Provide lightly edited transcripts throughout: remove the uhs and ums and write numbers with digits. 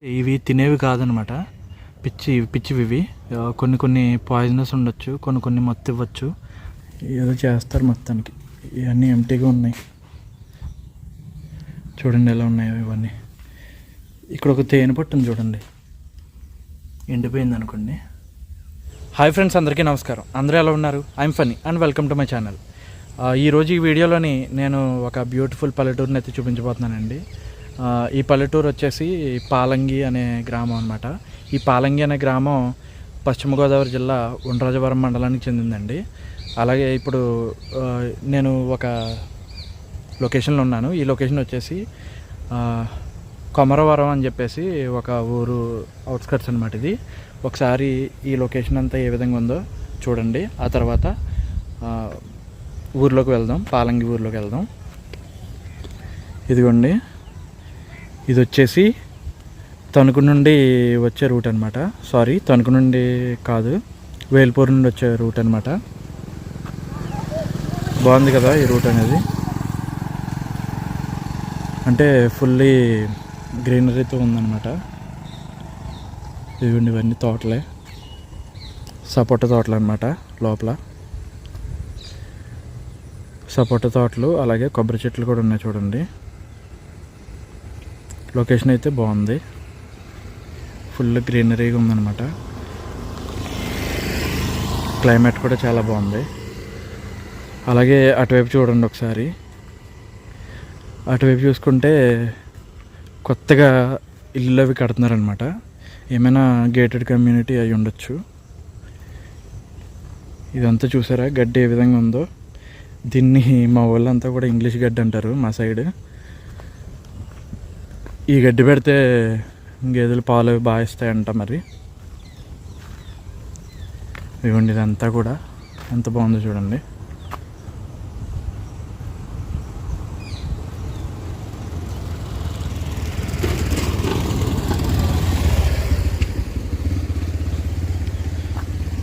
ఇవి తినేవి కాదనమాట. పిచ్చివి ఇవి. కొన్ని కొన్ని పాయిజనస్ ఉండొచ్చు, కొన్ని మత్తు ఇవ్వచ్చు. ఏదో చేస్తారు మొత్తానికి. ఇవన్నీ ఎంటీగా ఉన్నాయి. చూడండి ఎలా ఉన్నాయో ఇవన్నీ. ఇక్కడ ఒక తేనె పట్టు ఉంది చూడండి, ఎండిపోయింది అనుకోండి. హాయ్ ఫ్రెండ్స్, అందరికీ నమస్కారం. అందరూ ఎలా ఉన్నారు? I'm Phani and welcome to my channel. ఈరోజు ఈ వీడియోలోని నేను ఒక బ్యూటిఫుల్ పల్లెటూరుని అయితే చూపించబోతున్నానండి. ఈ పల్లెటూరు వచ్చేసి పాలంగి అనే గ్రామం అనమాట. ఈ పాలంగి అనే గ్రామం పశ్చిమ గోదావరి జిల్లా ఉండ్రాజవరం మండలానికి చెందిందండి. అలాగే ఇప్పుడు నేను ఒక లొకేషన్లో ఉన్నాను. ఈ లొకేషన్ వచ్చేసి కొమరవరం అని చెప్పేసి ఒక ఊరు అవుట్స్కట్స్ అనమాట. ఇది ఒకసారి ఈ లొకేషన్ అంతా ఏ విధంగా ఉందో చూడండి. ఆ తర్వాత ఊర్లోకి వెళ్దాం, పాలంగి ఊర్లోకి వెళ్దాం. ఇదిగోండి, ఇది వచ్చేసి తణుకు నుండి వచ్చే రూట్ అనమాట. సారీ, తణుకు నుండి కాదు, వేల్పూర్ నుండి వచ్చే రూట్ అనమాట. బాగుంది కదా ఈ రూట్ అనేది, అంటే ఫుల్లీ గ్రీనరీతో ఉందన్నమాట. ఇదిగోండి, ఇవన్నీ తోటలే, సపోటా తోటలు అనమాట. లోపల సపోటా తోటలు, అలాగే కొబ్బరి చెట్లు కూడా ఉన్నాయి చూడండి. లొకేషన్ అయితే బాగుంది, ఫుల్ గ్రీనరీగా ఉందన్నమాట. క్లైమేట్ కూడా చాలా బాగుంది. అలాగే అటువైపు చూడండి ఒకసారి. అటువైపు చూసుకుంటే కొత్తగా ఇల్లు అవి కడుతున్నారనమాట. ఏమైనా గేటెడ్ కమ్యూనిటీ అయి ఉండొచ్చు. ఇదంతా చూసారా గడ్డి ఏ విధంగా ఉందో? దీన్ని మా వాళ్ళంతా కూడా ఇంగ్లీష్ గడ్డి అంటారు మా సైడ్. ఈ గడ్డి పెడితే గేదెలు పాలు బాగా ఇస్తాయంట మరి. ఇవ్వండి, ఇదంతా కూడా ఎంత బాగుందో చూడండి.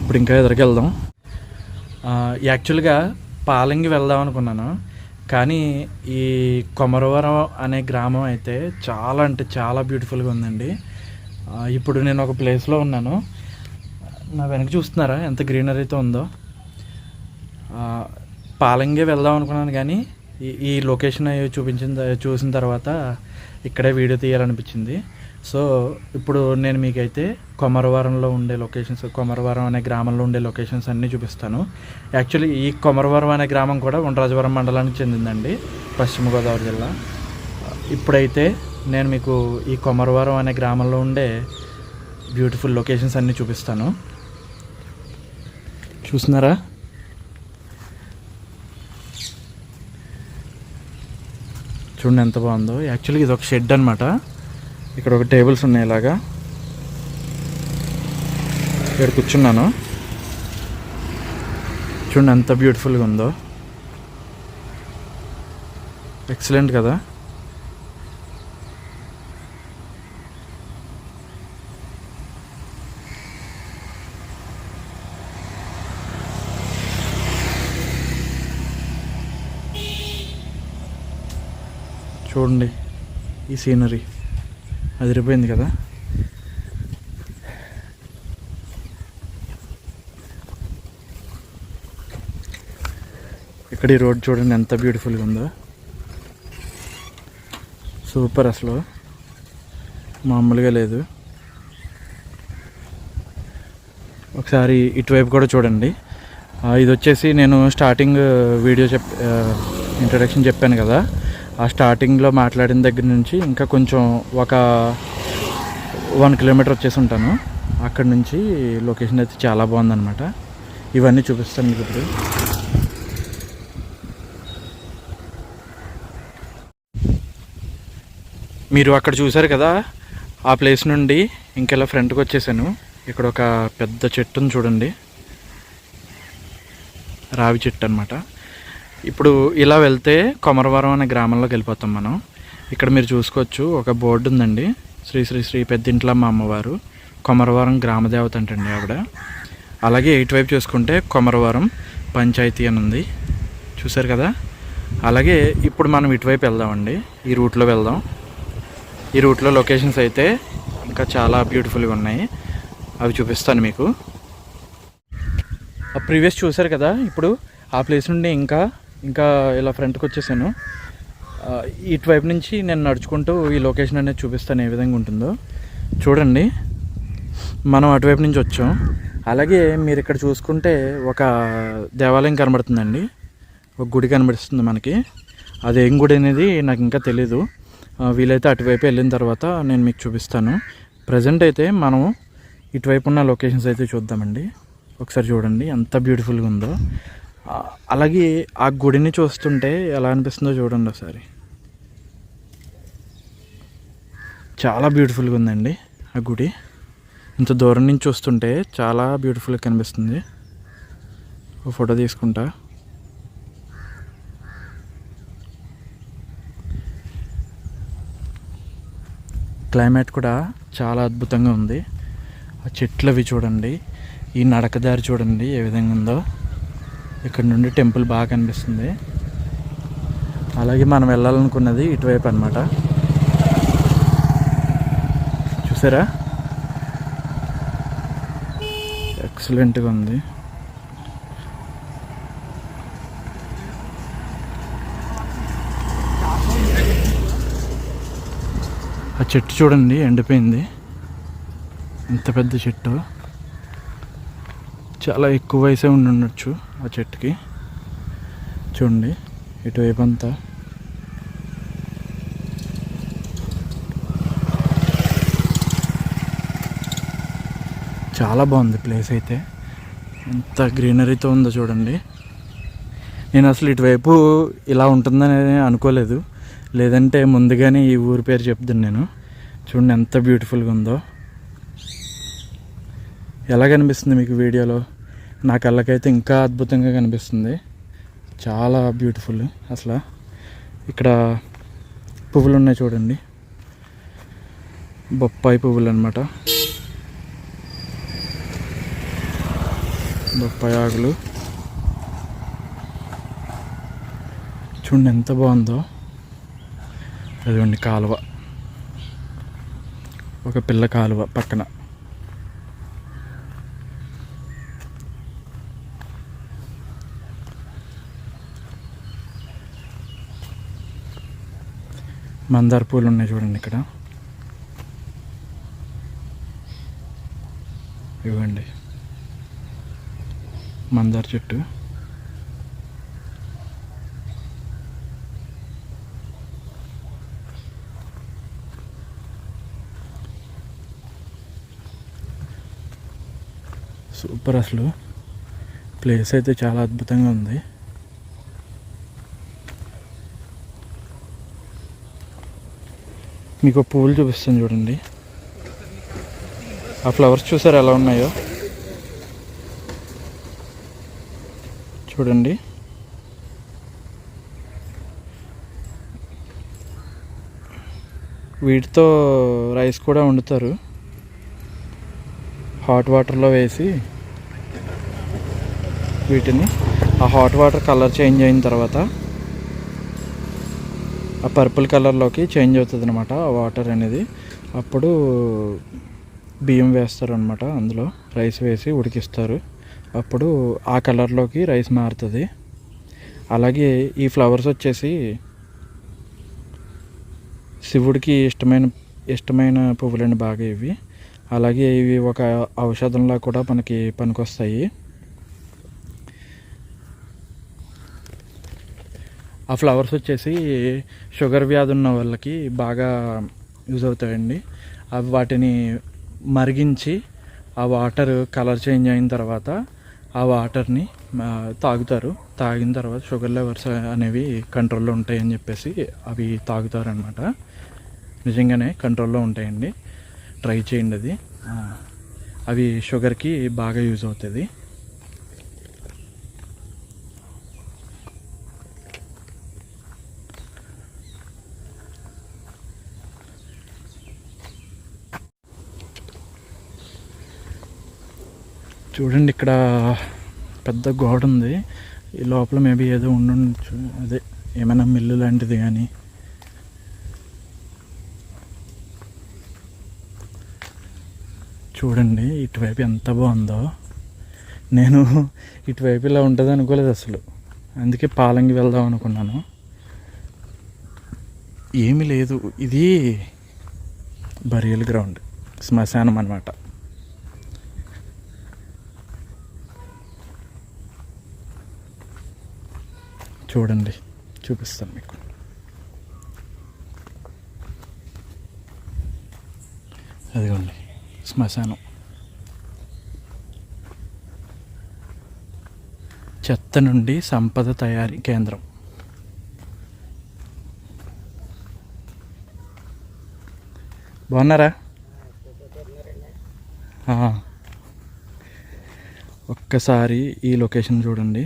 ఇప్పుడు ఇంకా ఎదురుకి వెళ్దాం. యాక్చువల్గా పాలంగి వెళ్దాం అనుకున్నాను, కానీ ఈ కొమరవరం అనే గ్రామం అయితే చాలా అంటే చాలా బ్యూటిఫుల్గా ఉందండి. ఇప్పుడు నేను ఒక ప్లేస్లో ఉన్నాను. నా వెనక చూస్తున్నారా ఎంత గ్రీనరీతో ఉందో? పాలంగి వెళ్దాం అనుకున్నాను, కానీ ఈ లొకేషన్ చూసిన తర్వాత ఇక్కడే వీడియో తీయాలనిపించింది. సో ఇప్పుడు నేను మీకైతే కొమరవరంలో ఉండే లొకేషన్స్, కొమరవరం అనే గ్రామంలో ఉండే లొకేషన్స్ అన్నీ చూపిస్తాను. యాక్చువల్లీ ఈ కొమరవరం అనే గ్రామం కూడా ఉండ్రాజవరం మండలానికి చెందిందండి, పశ్చిమ గోదావరి జిల్లా. ఇప్పుడైతే నేను మీకు ఈ కొమరవరం అనే గ్రామంలో ఉండే బ్యూటిఫుల్ లొకేషన్స్ అన్నీ చూపిస్తాను. చూస్తున్నారా? చూడండి ఎంత బాగుందో. యాక్చువల్లీ ఇది ఒక షెడ్ అనమాట. ఇక్కడ ఒక టేబుల్స్ ఉన్నాయి, ఇలాగా ఇక్కడ కూర్చున్నాను. చూడండి ఎంత బ్యూటిఫుల్గా ఉందో. ఎక్సలెంట్ కదా? చూడండి ఈ సీనరీ అదిరిపోయింది కదా. ఇక్కడ ఈ రోడ్ చూడండి ఎంత బ్యూటిఫుల్గా ఉందో. సూపర్, అసలు మామూలుగా లేదు. ఒకసారి ఇటువైపు కూడా చూడండి. ఇది వచ్చేసి నేను స్టార్టింగ్ వీడియో ఇంట్రడక్షన్ చెప్పాను కదా, ఆ స్టార్టింగ్లో మాట్లాడిన దగ్గర నుంచి ఇంకా కొంచెం ఒక 1 కిలోమీటర్ వచ్చేసి ఉంటాను. అక్కడ నుంచి లొకేషన్ అయితే చాలా బాగుందన్నమాట. ఇవన్నీ చూపిస్తాను మీకు ఇప్పుడు. మీరు అక్కడ చూసారు కదా, ఆ ప్లేస్ నుండి ఇంకెలా ఫ్రంట్కి వచ్చేసాను. ఇక్కడ ఒక పెద్ద చెట్టును చూడండి, రావి చెట్టు అనమాట. ఇప్పుడు ఇలా వెళ్తే కొమరవరం అనే గ్రామంలోకి వెళ్ళిపోతాం మనం. ఇక్కడ మీరు చూసుకోవచ్చు, ఒక బోర్డు ఉందండి, శ్రీ శ్రీ శ్రీ పెద్దింట్లమ్మ అమ్మవారు, కొమరవరం గ్రామదేవత అంటండి ఆవిడ. అలాగే ఇటువైపు చూసుకుంటే కొమరవరం పంచాయతీ అని ఉంది, చూసారు కదా. అలాగే ఇప్పుడు మనం ఇటువైపు వెళ్దామండి, ఈ రూట్లో వెళ్దాం. ఈ రూట్లో లొకేషన్స్ అయితే ఇంకా చాలా బ్యూటిఫుల్గా ఉన్నాయి. అవి చూపిస్తాను మీకు. ఆ ప్రీవియస్ చూశారు కదా, ఇప్పుడు ఆ ప్లేస్ నుండి ఇంకా ఇలా ఫ్రంట్కి వచ్చేసాను. ఇటువైపు నుంచి నేను నడుచుకుంటూ ఈ లొకేషన్ అనేది చూపిస్తాను ఏ విధంగా ఉంటుందో. చూడండి, మనం అటువైపు నుంచి వచ్చాం. అలాగే మీరు ఇక్కడ చూసుకుంటే ఒక దేవాలయం కనబడుతుందండి, ఒక గుడి కనబడుతుంది మనకి. అది ఏం గుడి అనేది నాకు ఇంకా తెలీదు. వీలైతే అటువైపు వెళ్ళిన తర్వాత నేను మీకు చూపిస్తాను. ప్రజెంట్ అయితే మనం ఇటువైపు ఉన్న లొకేషన్స్ అయితే చూద్దామండి. ఒకసారి చూడండి ఎంత బ్యూటిఫుల్గా ఉందో. అలాగే ఆ గుడిని చూస్తుంటే ఎలా అనిపిస్తుందో చూడండి ఒకసారి. చాలా బ్యూటిఫుల్గా ఉందండి ఆ గుడి. ఇంత దూరం నుంచి చూస్తుంటే చాలా బ్యూటిఫుల్గా కనిపిస్తుంది. ఒక ఫోటో తీసుకుంటా. క్లైమేట్ కూడా చాలా అద్భుతంగా ఉంది. ఆ చెట్లు అవి చూడండి, ఈ నడకదారి చూడండి ఏ విధంగా ఉందో. ఇక్కడ నుండి టెంపుల్ బాగా కనిపిస్తుంది. అలాగే మనం వెళ్ళాలనుకున్నది ఇటువైపు అన్నమాట. చూసారా, ఎక్సలెంట్గా ఉంది. ఆ చెట్టు చూడండి ఎండిపోయింది. ఇంత పెద్ద చెట్టు, చాలా ఎక్కువ వయసే ఉండి ఉండొచ్చు ఆ చెట్టుకి. చూడండి ఇటువైపు అంతా చాలా బాగుంది ప్లేస్ అయితే. ఎంత గ్రీనరీతో ఉందో చూడండి. నేను అసలు ఇటువైపు ఇలా ఉంటుందని అనుకోలేదు, లేదంటే ముందుగానే ఈ ఊరి పేరు చెప్తాను నేను. చూడండి ఎంత బ్యూటిఫుల్గా ఉందో. ఎలా కనిపిస్తుంది మీకు వీడియోలో? నా కళ్ళకైతే ఇంకా అద్భుతంగా కనిపిస్తుంది. చాలా బ్యూటిఫుల్ అసలు. ఇక్కడ పువ్వులు ఉన్నాయి చూడండి, బొప్పాయి పువ్వులు అన్నమాట. బొప్పాయి ఆకులు చూడండి ఎంత బాగుందో. అదిగోండి కాలువ, ఒక పిల్ల కాలువ పక్కన. మందార పూలు ఉన్నాయి చూడండి ఇక్కడ. ఇవ్వండి మందార చెట్టు. సూపర్, అసలు ప్లేస్ అయితే చాలా అద్భుతంగా ఉంది. మీకు పువ్వులు చూపిస్తాను చూడండి. ఆ ఫ్లవర్స్ చూసారు ఎలా ఉన్నాయో చూడండి. వీటితో రైస్ కూడా వండుతారు, హాట్ వాటర్లో వేసి వీటిని. ఆ హాట్ వాటర్ కలర్ చేంజ్ అయిన తర్వాత ఆ పర్పుల్ కలర్లోకి చేంజ్ అవుతుంది అనమాట ఆ వాటర్ అనేది. అప్పుడు బియ్యం వేస్తారు అనమాట, అందులో రైస్ వేసి ఉడికిస్తారు. అప్పుడు ఆ కలర్లోకి రైస్ మారుతుంది. అలాగే ఈ ఫ్లవర్స్ వచ్చేసి శివుడికి ఇష్టమైన పువ్వులండి బాగా ఇవి. అలాగే ఇవి ఒక ఔషధంలా కూడా మనకి పనికొస్తాయి. ఆ ఫ్లవర్స్ వచ్చేసి షుగర్ వ్యాధి ఉన్న వాళ్ళకి బాగా యూజ్ అవుతాయండి. అవి వాటిని మరిగించి ఆ వాటర్ కలర్ చేంజ్ అయిన తర్వాత ఆ వాటర్ని తాగుతారు. తాగిన తర్వాత షుగర్ లెవెల్స్ అనేవి కంట్రోల్లో ఉంటాయని చెప్పేసి అవి తాగుతారు అన్నమాట. నిజంగానే కంట్రోల్లో ఉంటాయండి, ట్రై చేయండి అది. అవి షుగర్కి బాగా యూజ్ అవుతుంది. చూడండి ఇక్కడ పెద్ద గోడ ఉంది. ఈ లోపల మేబీ ఏదో ఉండొచ్చు, అదే ఏమైనా మిల్లు లాంటిది. కానీ చూడండి ఇటువైపు ఎంత బాగుందో. నేను ఇటువైపు ఇలా ఉంటుంది అనుకోలేదు అసలు, అందుకే పాలంగి వెళ్దాం అనుకున్నాను. ఏమీ లేదు, ఇది బరియల్ గ్రౌండ్, శ్మశానం అన్నమాట. చూడండి, చూపిస్తాను మీకు. అదిగోండి శ్మశానం. చెత్త నుండి సంపద తయారీ కేంద్రం. బాగున్నారా? ఒక్కసారి ఈ లొకేషన్ చూడండి.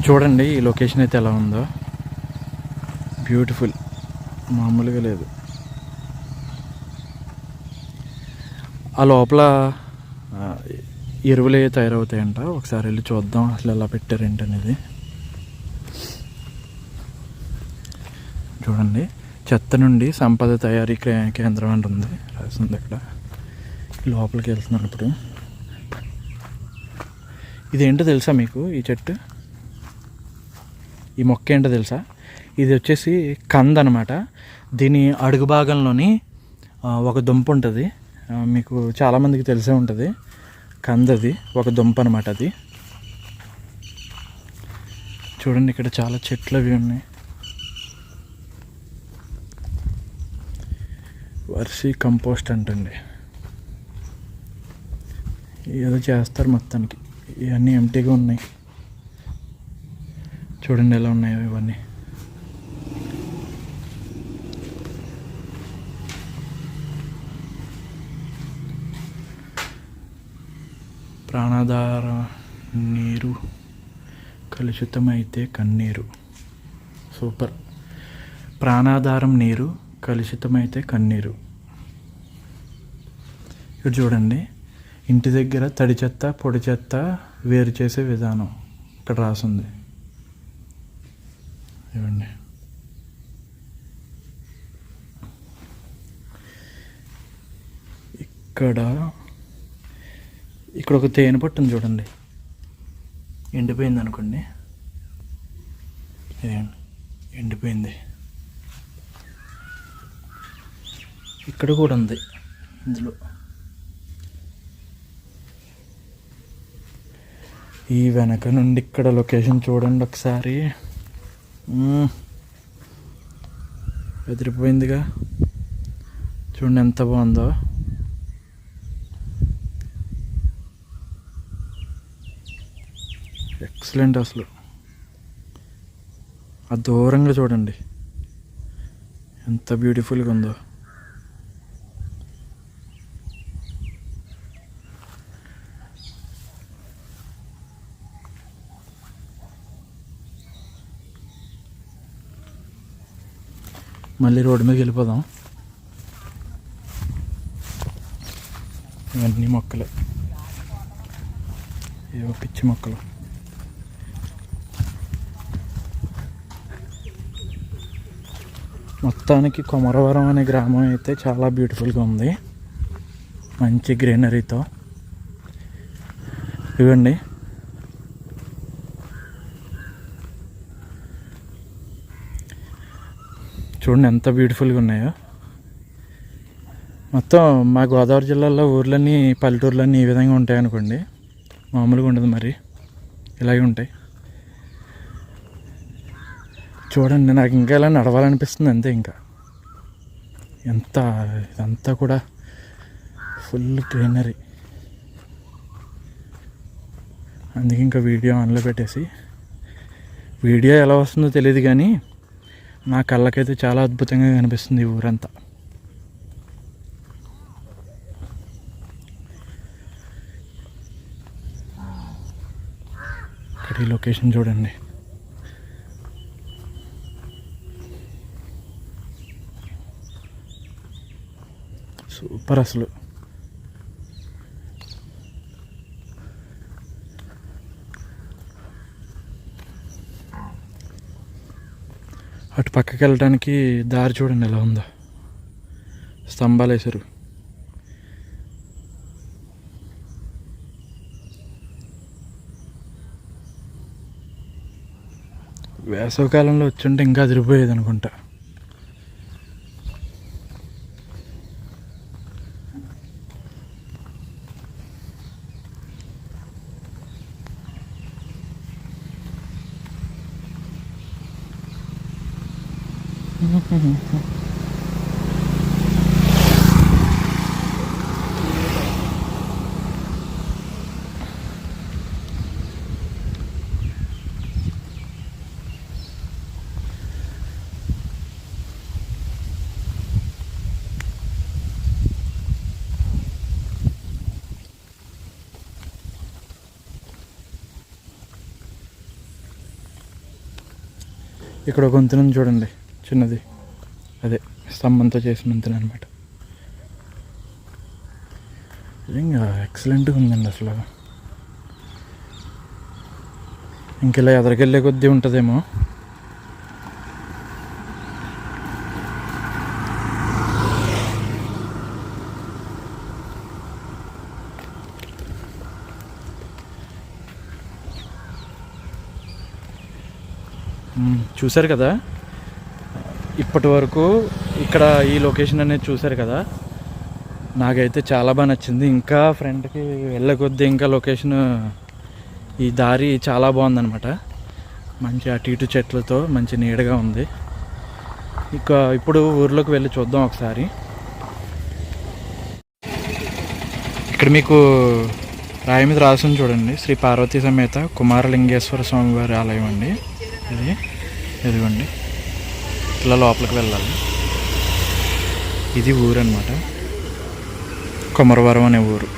చూడండి ఈ లొకేషన్ అయితే ఎలా ఉందో, బ్యూటిఫుల్, మామూలుగా లేదు. ఆ లోపల ఎరువులు తయారవుతాయంట, ఒకసారి వెళ్ళి చూద్దాం అసలు ఎలా పెట్టారేంటి అనేది. చూడండి, చెత్త నుండి సంపద తయారీ కేంద్రం అంటుంది రాసింది ఇక్కడ. లోపలికి వెళ్తున్నాను ఇప్పుడు. ఇదేంటో తెలుసా మీకు? ఈ చెట్టు, ఈ మొక్క ఏంటో తెలుసా? ఇది వచ్చేసి కంద అనమాట. దీని అడుగు భాగంలోని ఒక దుంప ఉంటుంది, మీకు చాలామందికి తెలిసే ఉంటుంది. కందది ఒక దుంప అనమాట అది. చూడండి ఇక్కడ చాలా చెట్లు అవి ఉన్నాయి. వర్షీ కంపోస్ట్ అంటండి, ఏదో చేస్తారు మొత్తానికి. ఇవన్నీ ఎంటీగా ఉన్నాయి. చూడండి ఎలా ఉన్నాయో ఇవన్నీ. ప్రాణాధార నీరు కలుషితమైతే కన్నీరు. సూపర్. ప్రాణాధారం నీరు కలుషితమైతే కన్నీరు. ఇక్కడ చూడండి, ఇంటి దగ్గర తడి చెత్త పొడి చెత్త వేరు చేసే విధానం ఇక్కడ రాసింది. ఇవ్వండి, ఇక్కడ ఒక తేనె పట్టు ఉంది చూడండి, ఎండిపోయింది అనుకోండి. ఇదేండి ఎండిపోయింది. ఇక్కడ కూడా ఉంది ఇందులో. ఈ వెనక నుండి ఇక్కడ లొకేషన్ చూడండి ఒకసారి. ఎదిరిపోయిందిగా, చూడండి ఎంత బాగుందో. ఎక్సలెంట్ అసలు. ఆ దూరంగా చూడండి ఎంత బ్యూటిఫుల్గా ఉందో. మళ్ళీ రోడ్డు మీదకి వెళ్ళిపోదాం. ఇవన్నీ మొక్కలే, ఏవో పిచ్చి మొక్కలు. మొత్తానికి కొమరవరం అనే గ్రామం అయితే చాలా బ్యూటిఫుల్గా ఉంది, మంచి గ్రీనరీతో. ఇవ్వండి, చూడండి ఎంత బ్యూటిఫుల్గా ఉన్నాయో. మొత్తం మా గోదావరి జిల్లాలో ఊర్లన్నీ పల్లెటూర్లన్నీ ఈ విధంగా ఉంటాయి అనుకోండి, మామూలుగా ఉండదు మరి, ఇలాగే ఉంటాయి. చూడండి, నాకు ఇంకా ఇలా నడవాలనిపిస్తుంది అంతే. ఇంకా ఎంత ఇదంతా కూడా ఫుల్ గ్రీనరీ. అందుకే ఇంకా వీడియో ఆన్లో పెట్టేసి, వీడియో ఎలా వస్తుందో తెలియదు కానీ నా కళ్ళకైతే చాలా అద్భుతంగా కనిపిస్తుంది ఈ ఊరంతా. ఇక్కడ ఈ లొకేషన్ చూడండి, సూపర్ అసలు. అటు పక్కకి వెళ్ళడానికి దారి చూడండి ఎలా ఉందో, స్తంభాలు వేసారు. వేసవికాలంలో వచ్చుంటే ఇంకా అదిరిపోయేది అనుకుంటా. ఇక్కడ ఒక వంతెన చూడండి, చిన్నది, అదే స్తంభంతో చేసిన వంతెన అనమాట. నిజంగా ఎక్సలెంట్గా ఉందండి అసలు. ఇంకెలా ఎదరికెళ్ళే కొద్దీ ఉంటుందేమో. చూశారు కదా ఇప్పటి వరకు ఇక్కడ ఈ లొకేషన్ అనేది చూశారు కదా, నాకైతే చాలా బాగా నచ్చింది. ఇంకా ఫ్రంట్కి వెళ్ళే కొద్దీ ఇంకా లొకేషన్, ఈ దారి చాలా బాగుందన్నమాట. మంచి అటు ఇటు చెట్లతో మంచి నీడగా ఉంది. ఇక ఇప్పుడు ఊర్లోకి వెళ్ళి చూద్దాం ఒకసారి. ఇక్కడ మీకు రాయి మీద రాసుని చూడండి, శ్రీ పార్వతీ సమేత కుమారలింగేశ్వర స్వామి వారి ఆలయం అండి ఇది. ఇదిగోండి, ఇలా లోపలికి వెళ్ళాలి. ఇది ఊరు అనమాట, కొమరవరం అనే ఊరు.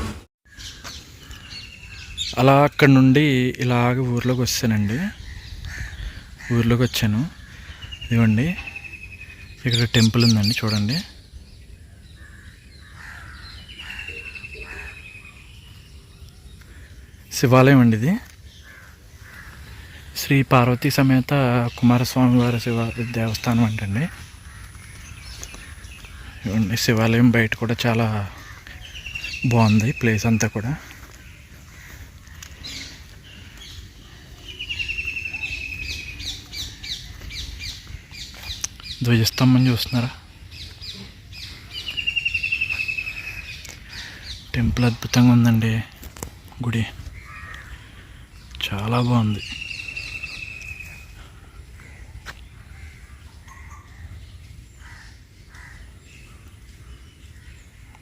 అలా అక్కడ నుండి ఇలాగ ఊర్లోకి వచ్చానండి. ఊర్లోకి వచ్చాను. ఇదిగోండి, ఇక్కడ టెంపుల్ ఉందండి చూడండి. శివాలయం అండి ఇది. శ్రీ పార్వతీ సమేత కుమారస్వామి వారి దేవస్థానం అంటండి. ఇవ్వండి, శివాలయం బయట కూడా చాలా బాగుంది ప్లేస్ అంతా కూడా. ధ్వజస్తంభం చూస్తున్నారా? టెంపుల్ అద్భుతంగా ఉందండి. గుడి చాలా బాగుంది.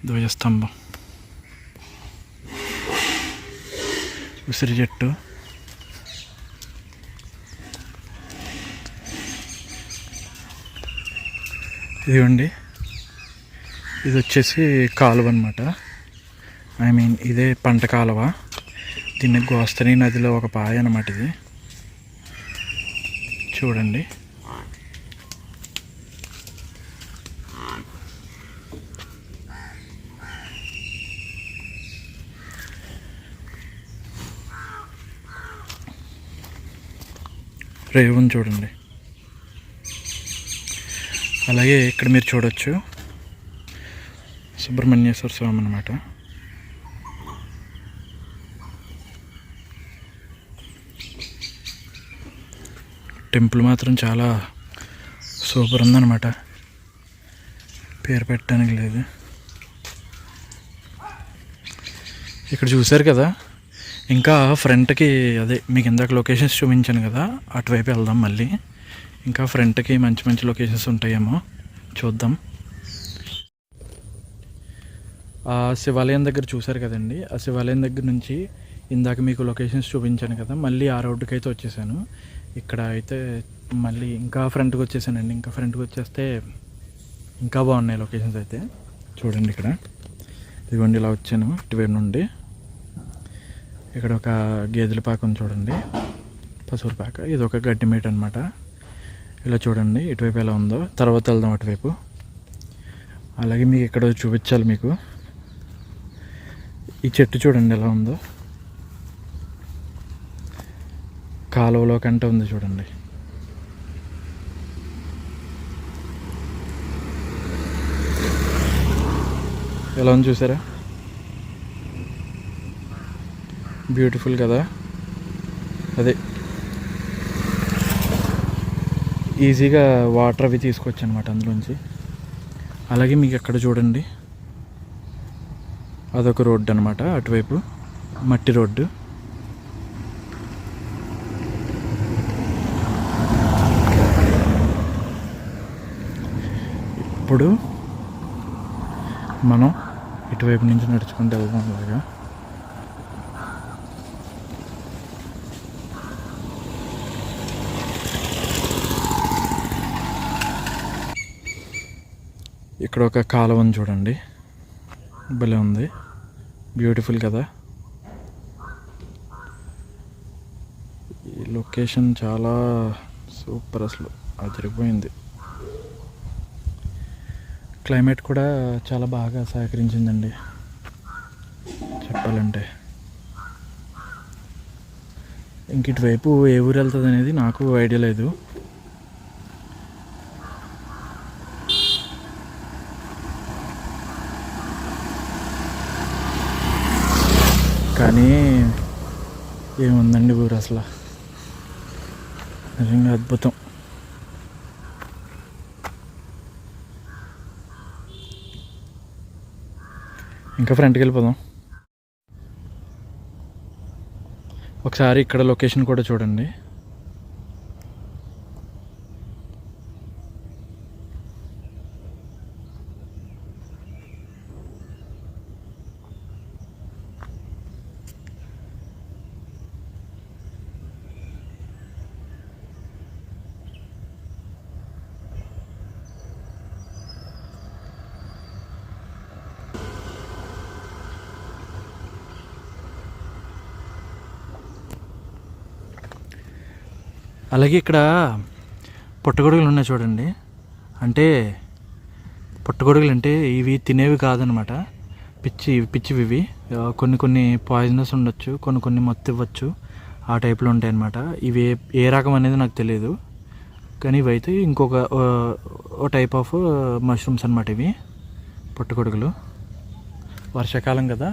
ధ్వజస్తంభం, ఉసిరి చెట్టు, ఇదిగోండి ఇది వచ్చేసి కాలువ అనమాట. ఇదే పంట కాలువ. దీన్ని గోస్తని నదిలో ఒక పాయ అన్నమాట ఇది. చూడండి, రేవుని చూడండి. అలాగే ఇక్కడ మీరు చూడొచ్చు సుబ్రహ్మణ్యేశ్వర స్వామి అన్నమాట. టెంపుల్ మాత్రం చాలా సూపర్ ఉందన్నమాట, పేరు పెట్టడానికి లేదు. ఇక్కడ చూశారు కదా, ఇంకా ఫ్రంట్కి అదే మీకు ఇందాక లొకేషన్స్ చూపించాను కదా, అటువైపు వెళ్దాం మళ్ళీ. ఇంకా ఫ్రంట్కి మంచి మంచి లొకేషన్స్ ఉంటాయేమో చూద్దాం. ఆ శివాలయం దగ్గర చూశారు కదండి, ఆ శివాలయం దగ్గర నుంచి ఇందాక మీకు లొకేషన్స్ చూపించాను కదా, మళ్ళీ ఆ రోడ్డుకి అయితే వచ్చేసాను. ఇక్కడ అయితే మళ్ళీ ఇంకా ఫ్రంట్కి వచ్చేసానండి. ఇంకా ఫ్రంట్కి వచ్చేస్తే ఇంకా బాగున్నాయి లొకేషన్స్ అయితే. చూడండి ఇక్కడ, ఇదిగోండి ఇలా వచ్చాను ఇటువైపు నుండి. ఇక్కడ ఒక గేదెల పాక ఉంది చూడండి, పశువుల పాక. ఇది ఒక గడ్డి మేట అనమాట. ఇలా చూడండి ఇటువైపు ఎలా ఉందో. తర్వాత వెళ్దాం అటువైపు. అలాగే మీకు ఇక్కడ చూపించాలి మీకు. ఈ చెట్టు చూడండి ఎలా ఉందో, కాలువలో కంటే ఉంది చూడండి. ఎలా ఉంది చూసారా, బ్యూటిఫుల్ కదా. అదే ఈజీగా వాటర్ అవి తీసుకోవచ్చు అనమాట అందులోంచి. అలాగే మీకు ఎక్కడ చూడండి, అదొక రోడ్డు అనమాట, అటువైపు మట్టి రోడ్డు. ఇప్పుడు మనం ఇటువైపు నుంచి నడుచుకుంటూ వెళ్దాం. అలాగా ఇక్కడ ఒక కాలువను చూడండి, భలే ఉంది, బ్యూటిఫుల్ కదా. ఈ లొకేషన్ చాలా సూపర్, అసలు అదిరిపోయింది. క్లైమేట్ కూడా చాలా బాగా సహకరించిందండి చెప్పాలంటే. ఇంక ఇటువైపు ఏ ఊరు వెళ్తుంది అనేది నాకు ఐడియా లేదు. కానీ ఏముందండి ఊరు, అసలు నిజంగా అద్భుతం. ఇంకా ఫ్రంట్కి వెళ్ళిపోదాం. ఒకసారి ఇక్కడ లొకేషన్ కూడా చూడండి. అలాగే ఇక్కడ పుట్టగొడుగులు ఉన్నాయి చూడండి. అంటే పుట్టగొడుగులు అంటే ఇవి తినేవి కాదనమాట, పిచ్చివి ఇవి. కొన్ని పాయిజనస్ ఉండొచ్చు, కొన్ని మత్తు ఇవ్వచ్చు, ఆ టైప్లో ఉంటాయి అన్నమాట. ఇవి ఏ రకం అనేది నాకు తెలియదు, కానీ ఇవైతే ఇంకొక టైప్ ఆఫ్ మష్రూమ్స్ అనమాట ఇవి పుట్టగొడుగులు. వర్షాకాలం కదా,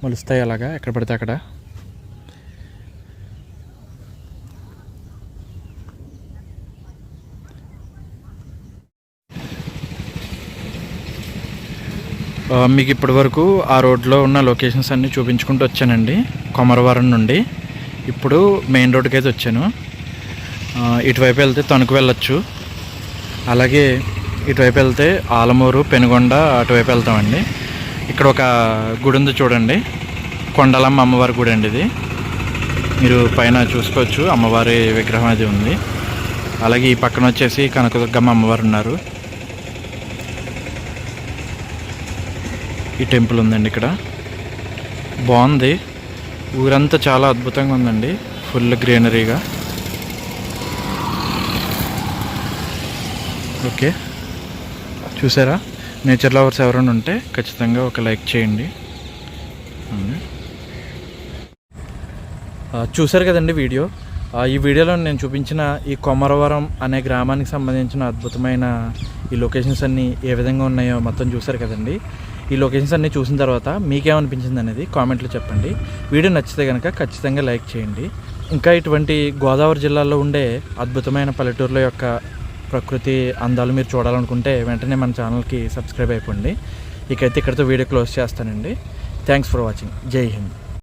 మొలుస్తాయి అలాగా ఎక్కడ పడితే అక్కడ. మీకు ఇప్పటి వరకు ఆ రోడ్లో ఉన్న లొకేషన్స్ అన్నీ చూపించుకుంటూ వచ్చానండి, కొమరవరం నుండి. ఇప్పుడు మెయిన్ రోడ్డుకి అయితే వచ్చాను. ఇటువైపు వెళ్తే తణుకు వెళ్ళొచ్చు, అలాగే ఇటువైపు వెళ్తే ఆలమూరు, పెనుగొండ అటువైపు వెళ్తామండి. ఇక్కడ ఒక గుడి ఉంది చూడండి, కొండలమ్మ అమ్మవారి గుడి అండి ఇది. మీరు పైన చూసుకోవచ్చు, అమ్మవారి విగ్రహం అది ఉంది. అలాగే ఈ పక్కన వచ్చేసి కనకదుర్గమ్మ అమ్మవారు ఉన్నారు. ఈ టెంపుల్ ఉందండి ఇక్కడ, బాగుంది. ఊరంతా చాలా అద్భుతంగా ఉందండి, ఫుల్ గ్రీనరీగా. ఓకే, చూసారా? నేచర్ లవర్స్ ఎవరైనా ఉంటే ఖచ్చితంగా ఒక లైక్ చేయండి. చూసారు కదండి వీడియో. ఈ వీడియోలో నేను చూపించిన ఈ కొమరవరం అనే గ్రామానికి సంబంధించిన అద్భుతమైన ఈ లొకేషన్స్ అన్నీ ఏ విధంగా ఉన్నాయో మొత్తం చూసారు కదండి. ఈ లొకేషన్స్ అన్నీ చూసిన తర్వాత మీకేమనిపించింది అనేది కామెంట్లో చెప్పండి. వీడియో నచ్చితే కనుక ఖచ్చితంగా లైక్ చేయండి. ఇంకా ఇటువంటి గోదావరి జిల్లాలో ఉండే అద్భుతమైన పల్లెటూర్ల యొక్క ప్రకృతి అందాలు మీరు చూడాలనుకుంటే వెంటనే మన ఛానల్కి సబ్స్క్రైబ్ అయిపోండి. ఇకైతే ఇక్కడితో వీడియో క్లోజ్ చేస్తానండి. Thanks for watching. జై హింద్.